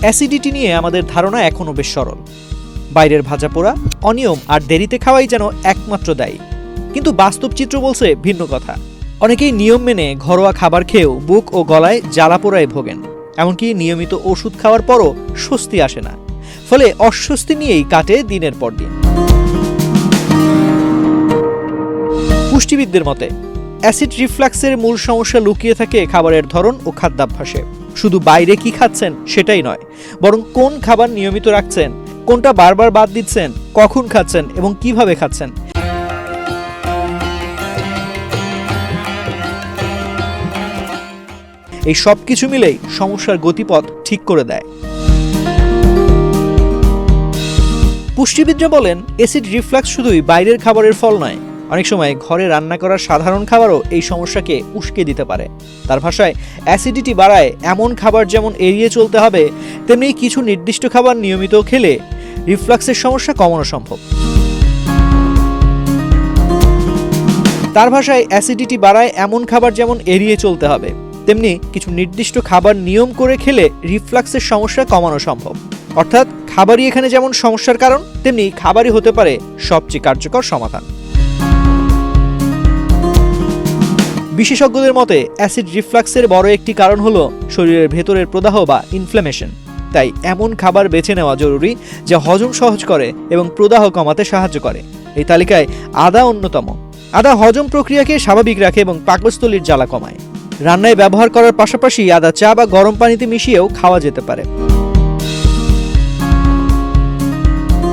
Acidity নিয়ে আমাদের ধারণা এখনও বেশ সরল। বাইরের ভাজা পোড়া, অনিয়ম আর দেরিতে খাওয়াই যেন একমাত্র দায়ী। কিন্তু বাস্তব চিত্র বলছে ভিন্ন কথা। অনেকেই নিয়ম মেনে ঘরোয়া খাবার খেয়েও বুক ও গলায় জ্বালা পোড়ায় ভোগেন। এমনকি নিয়মিত ওষুধ খাওয়ার পরও স্বস্তি আসে না। ফলে অস্বস্তি নিয়েই কাটে দিনের পর দিন। পুষ্টিবিদদের মতে অ্যাসিড রিফ্লাক্সের মূল সমস্যা লুকিয়ে থাকে খাবারের ধরন ও খাদ্যাভ্যাসে। শুধু বাইরে কি খাচ্ছেন সেটাই নয়, বরং কোন খাবার নিয়মিত রাখছেন, কোনটা বারবার বাদ দিচ্ছেন, কখন খাচ্ছেন এবং কিভাবে খাচ্ছেন। এই সব কিছু মিলেই সমস্যার গতিপথ ঠিক করে দেয়। পুষ্টিবিদরা বলেন, অ্যাসিড রিফ্লাক্স শুধুই বাইরের খাবারের ফল নয়, অনেক সময় ঘরে রান্না করা সাধারণ খাবারও এই সমস্যাকে উস্কে দিতে পারে। তার ভাষায়, অ্যাসিডিটি বাড়ায় এমন খাবার যেমন এড়িয়ে চলতে হবে, তেমনি কিছু নির্দিষ্ট খাবার নিয়মিত খেলে রিফ্লাক্সের সমস্যা কমানো সম্ভব। তার ভাষায়, অ্যাসিডিটি বাড়ায় এমন খাবার যেমন এড়িয়ে চলতে হবে, তেমনি কিছু নির্দিষ্ট খাবার নিয়ম করে খেলে রিফ্লাক্সের সমস্যা কমানো সম্ভব। অর্থাৎ খাবারই এখানে যেমন সমস্যার কারণ, তেমনি খাবারই হতে পারে সবচেয়ে কার্যকর সমাধান। বিশেষজ্ঞদের মতে অ্যাসিড রিফ্লাক্সের বড় একটি কারণ হলো শরীরের ভেতরের প্রদাহ বা ইনফ্ল্যামেশন। তাই এমন খাবার বেছে নেওয়া জরুরি যা হজম সহজ করে এবং প্রদাহ কমাতে সাহায্য করে। এই তালিকায় আদা অন্যতম। আদা হজম প্রক্রিয়াকে স্বাভাবিক রাখে এবং পাকস্থলীর জ্বালা কমায়। রান্নায় ব্যবহার করার পাশাপাশি আদা চা বা গরম পানিতে মিশিয়েও খাওয়া যেতে পারে।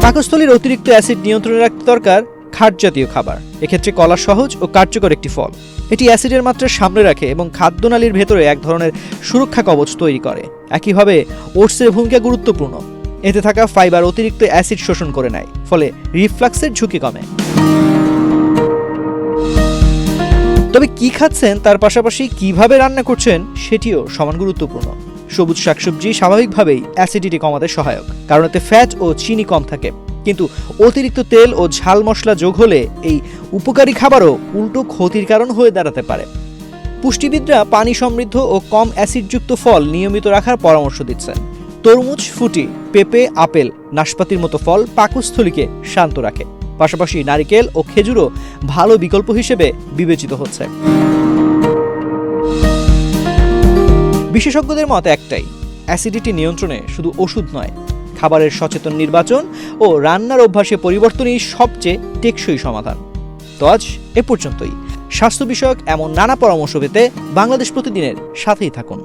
পাকস্থলীর অতিরিক্ত অ্যাসিড নিয়ন্ত্রণে রাখতে দরকার খাট জাতীয় খাবার। এক্ষেত্রে কলা সহজ ও কার্যকর একটি ফল। এটি অ্যাসিডের মাত্রা সামনে রাখে এবং খাদ্যনালীর ভেতরে এক ধরনের সুরক্ষা কবচ তৈরি করে। একইভাবে ওটসের ভূমিকা গুরুত্বপূর্ণ। এতে থাকা ফাইবার অতিরিক্ত অ্যাসিড শোষণ করে নেয়, ফলে রিফ্লাক্সের ঝুঁকি কমে। তবে কি খাচ্ছেন তার পাশাপাশি কিভাবে রান্না করছেন সেটিও সমান গুরুত্বপূর্ণ। সবুজ শাকসবজি স্বাভাবিকভাবেই অ্যাসিডিটি কমাতে সহায়ক, কারণ এতে ফ্যাট ও চিনি কম থাকে। কিন্তু অতিরিক্ত তেল ও ঝাল মশলা যোগ হলে এই উপকারী খাবারও উল্টো ক্ষতির কারণ হয়ে দাঁড়াতে পারে। পুষ্টিবিদরা পানি সমৃদ্ধ ও কম অ্যাসিডযুক্ত ফল নিয়মিত রাখার পরামর্শ দিচ্ছেন। তরমুজ, ফুটি, পেঁপে, আপেল, নাশপাতির মতো ফল পাকস্থলীকে শান্ত রাখে। পাশাপাশি নারিকেল ও খেজুরও ভালো বিকল্প হিসেবে বিবেচিত হচ্ছে। বিশেষজ্ঞদের মত একটাই, অ্যাসিডিটি নিয়ন্ত্রণে শুধু ওষুধ নয়, খাবারের সচেতন নির্বাচন ও রান্নার অভ্যাসে পরিবর্তনই সবচেয়ে টেকসই সমাধান। তো আজ এ পর্যন্তই। স্বাস্থ্য বিষয়ক এমন নানা পরামর্শ পেতে বাংলাদেশ প্রতিদিনের সাথেই থাকুন।